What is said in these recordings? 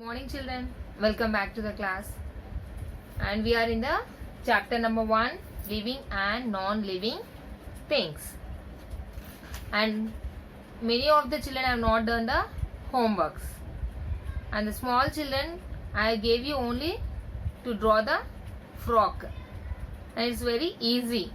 Morning children, welcome back to the class, and we are in the chapter number 1, living and non-living things, and many of the children have not done the homeworks, and the small children I gave you only to draw the frog, and it's very easy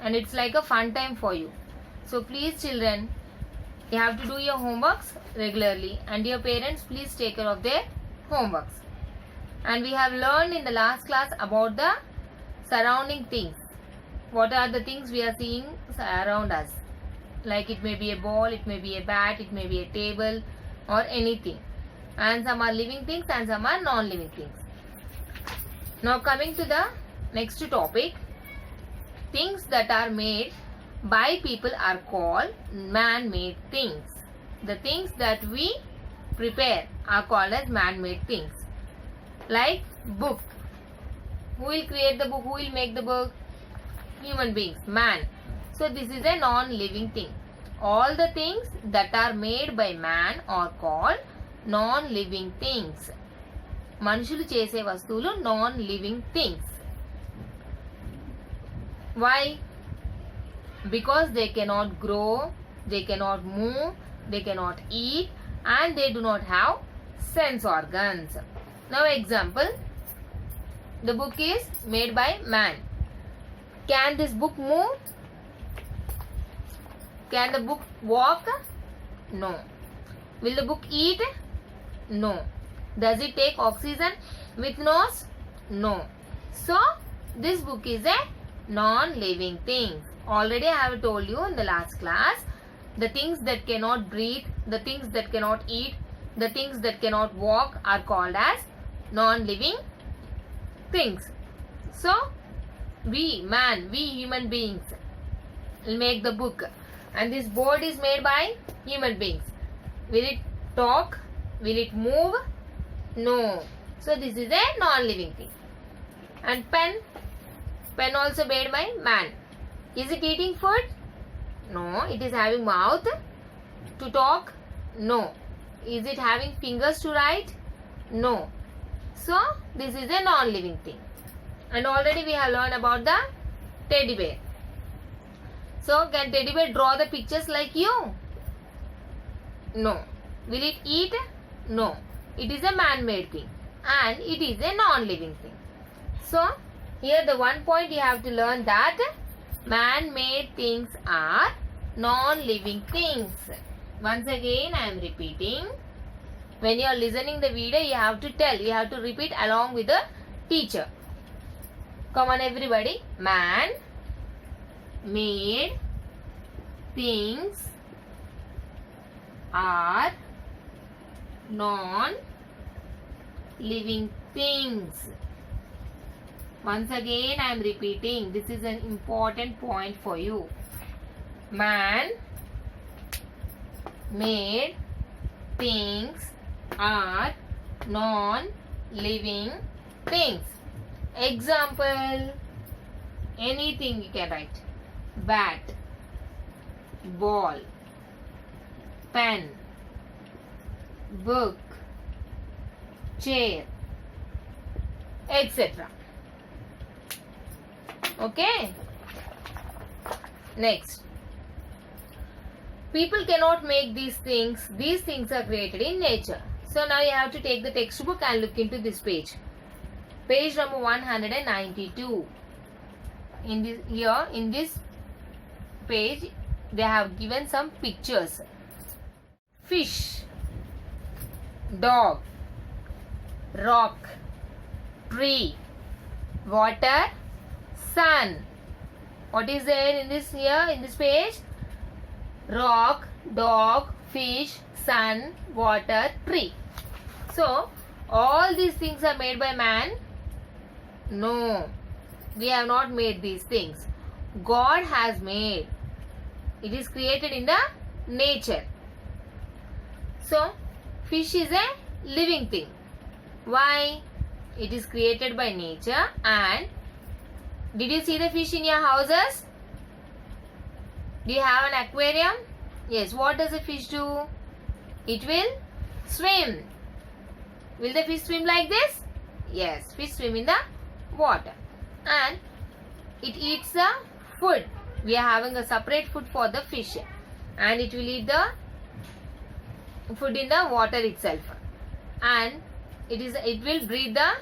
and it's like a fun time for you. So please children, you have to do your homeworks regularly, and your parents please take care of their homeworks. And we have learned in the last class about the surrounding things. What are the things we are seeing around us? Like it may be a ball, it may be a bat, it may be a table or anything. And some are living things and some are non-living things. Now coming to the next topic, things that are made by people are called man-made things. The things that we prepare are called as man-made things. Like book. Who will create the book? Who will make the book? Human beings, man. So this is a non-living thing. All the things that are made by man are called non-living things. మనుషులు చేసే వస్తువులు non-living things. Why? Because they cannot grow, they cannot move, they cannot eat, and they do not have sense organs. Now example, the book is made by man. Can this book move? Can the book walk? No. Will the book eat? No. Does it take oxygen with nose? No. So this book is a non-living thing. Already I have told you in the last class, the things that cannot breathe, the things that cannot eat, the things that cannot walk are called as non-living things. So we human beings will make the book, and this board is made by human beings. Will it talk? Will it move? No. So this is a non-living thing. And pen also made by man. Is it eating food? No. It is having mouth to talk? No. Is it having fingers to write? No. So this is a non-living thing. And already we have learned about the teddy bear. So can teddy bear draw the pictures like you? No. Will it eat? No. It is a man-made thing, and it is a non-living thing. So here the one point you have to learn that man-made things are non-living things. Once again I am repeating. When you are listening the video, you have to tell, you have to repeat along with the teacher. Come on everybody. Man-made things are non-living things. Once again I am repeating. This is an important point for you. Man-made things are non-living things. Example, anything you can write. Bat, ball, pen, book, chair, etc. Okay. Next. People cannot make these things. These things are created in nature. So now you have to take the textbook and look into this page. Page number 192. In this page, they have given some pictures. Fish, dog, rock, tree, water, sun. What is there in this page? Rock, dog, fish, sun, water, tree. So all these things are made by man? No. We have not made these things. God has made. It is created in the nature. So fish is a living thing. Why? It is created by nature. And did you see the fish in your houses? Do you have an aquarium? Yes. What does a fish do? It will swim. Will the fish swim like this? Yes, fish swim in the water. And it eats the food. We are having a separate food for the fish. And it will eat the food in the water itself. And it will breathe the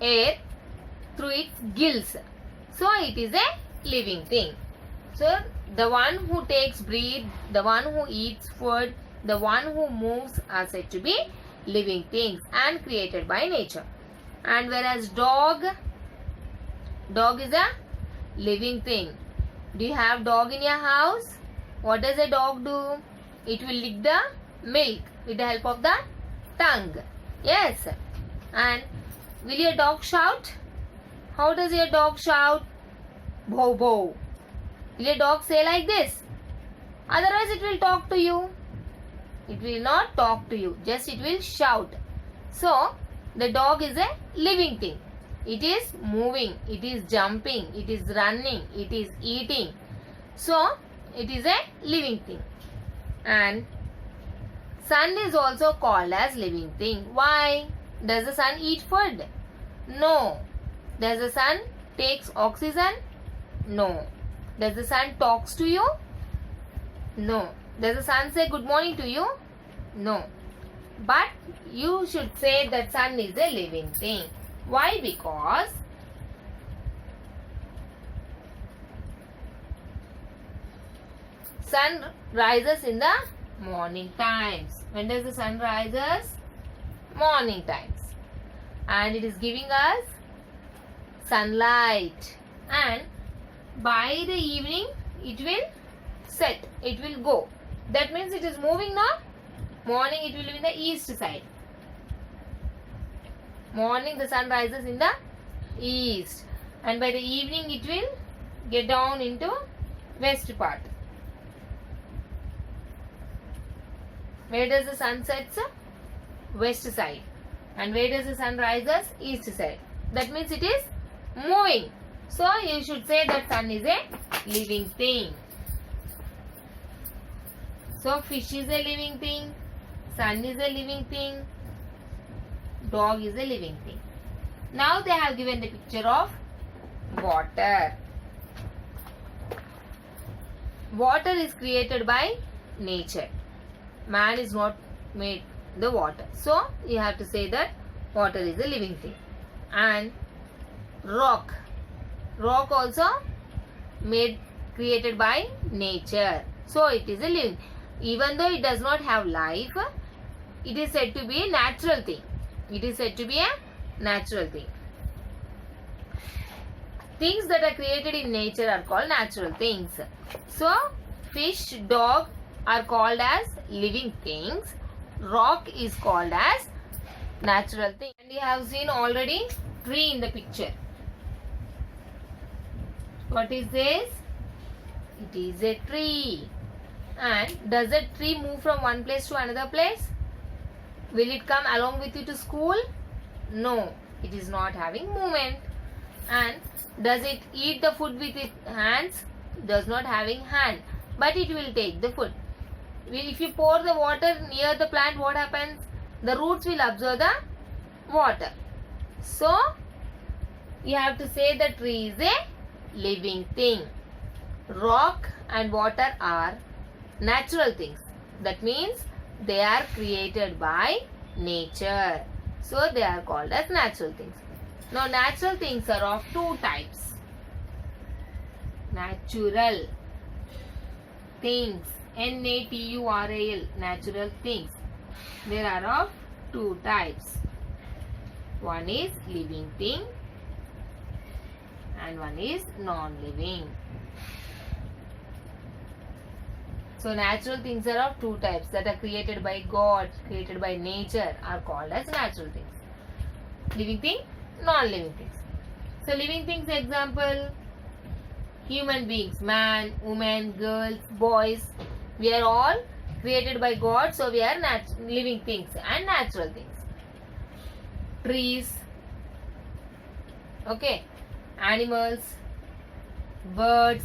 air through its gills. So it is a living thing. So the one who takes breath, the one who eats food, the one who moves are said to be living things and created by nature. And whereas dog is a living thing. Do you have dog in your house? What does a dog do? It will lick the milk with the help of the tongue. Yes. And will your dog shout? How does your dog shout? Bow bow. Will your dog say like this? Otherwise it will talk to you. It will not talk to you. Just it will shout. So the dog is a living thing. It is moving. It is jumping. It is running. It is eating. So it is a living thing. And sun is also called as living thing. Why? Does the sun eat food? No. Does the sun takes oxygen? No. Does the sun talks to you? No. Does the sun say good morning to you? No. But you should say that sun is a living thing. Why? Because sun rises in the morning times. When does the sun rises? Morning times. And it is giving us sunlight. And by the evening it will set. It will go. That means it is moving now. Morning it will be in the east side. Morning the sun rises in the east. And by the evening it will get down into west part. Where does the sun sets? West side. And where does the sun rises? East side. That means it is moving. So you should say that sun is a living thing. So fish is a living thing. Sun is a living thing. Dog is a living thing. Now they have given the picture of water. Water is created by nature. Man is not made the water. So you have to say that water is a living thing. And rock. Rock also created by nature. So it is a living. Even though it does not have life, it is said to be a natural thing. It is said to be a natural thing. Things that are created in nature are called natural things. So fish, dog are called as living things. Rock is called as natural thing. And you have seen already tree in the picture. What is this? It is a tree. And does a tree move from one place to another place? Will it come along with you to school? No, it is not having movement. And does it eat the food with its hands? Does not having hand, but it will take the food. If you pour the water near the plant, what happens? The roots will absorb the water. So you have to say the tree is a living thing. Rock and water are natural things. That means they are created by nature. So they are called as natural things. Now natural things are of two types. Natural things. Natural. Natural things. There are of two types. One is living thing and one is non-living. So natural things are of two types that are created by God, created by nature, are called as natural things. Living thing, non-living things. So living things example, human beings, man, woman, girls, boys, we are all created by God, so we are living things and natural things. Trees, okay, animals, birds,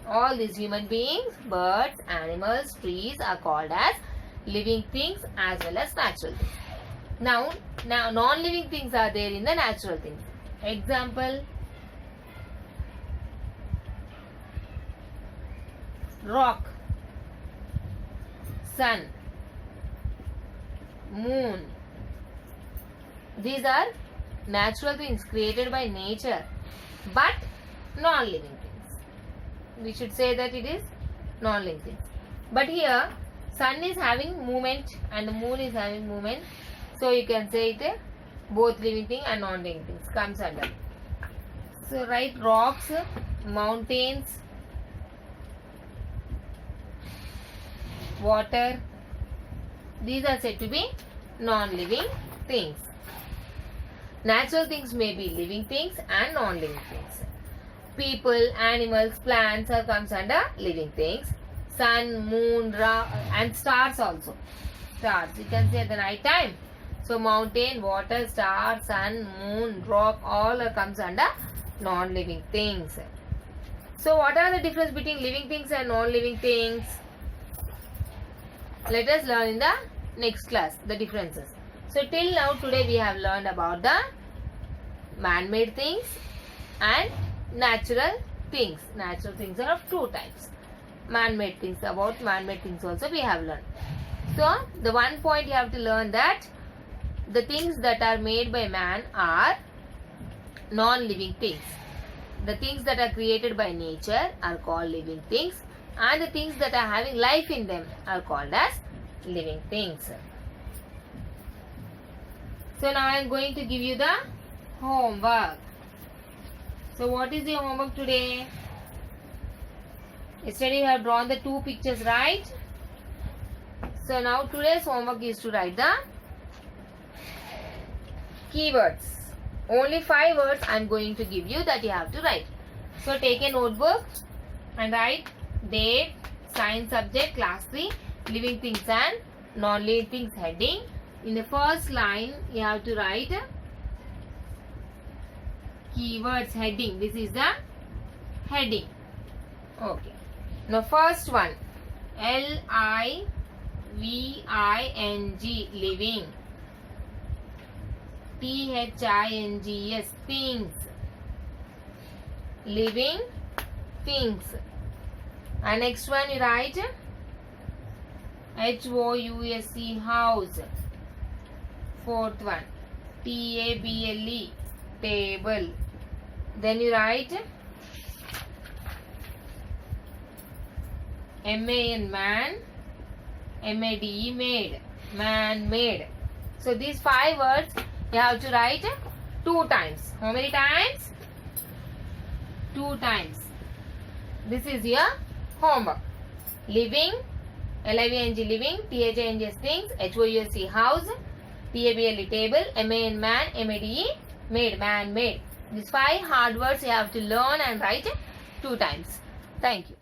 all these human beings, birds, animals, trees are called as living things as well as natural things. Now non-living things are there in the natural things. Example, rock, sun, moon. These are natural things created by nature, but non-living things. We should say that it is non-living things. But here, sun is having movement and the moon is having movement. So you can say it both living thing and non-living things comes under. So write rocks, mountains, water. These are said to be non-living things. Natural things may be living things and non-living things. People, animals, plants are comes under living things. Sun, moon, and stars also. Stars, you can say at the night time. So mountain, water, star, sun, moon, rock, all comes under non-living things. So what are the difference between living things and non-living things? Let us learn in the next class the differences. So till now today we have learned about the man-made things and natural things. Natural things are of two types. Man-made things, about man-made things also we have learned. So the one point you have to learn that the things that are made by man are non-living things. The things that are created by nature are called living things, and the things that are having life in them are called as living things. So now I am going to give you the homework. So what is the homework today? Yesterday you have drawn the two pictures, right? So now today's homework is to write the keywords. Only 5 words I am going to give you that you have to write. So take a notebook and write date, science subject, class 3, living things and non-living things heading. In the first line you have to write keywords heading. This is the heading. Okay. Now first one, L-I-V-I-N-G, living. T-H-I-N-G-S, things. Living things. And next one you write H-O-U-S-E, house. Fourth one, T-A-B-L-E, table. Then you write M-A-N, man. M-A-D-E, made. Man made. So these 5 words you have to write 2 times. How many times? 2 times. This is your homework. Living, L-I-V-I-N-G, living, T-H-I-N-G-S, things, H-O-U-S-E, house, T-A-B-L-E, table, M-A-N, man, M-A-D-E, made, man made. These 5 hard words you have to learn and write 2 times. Thank you.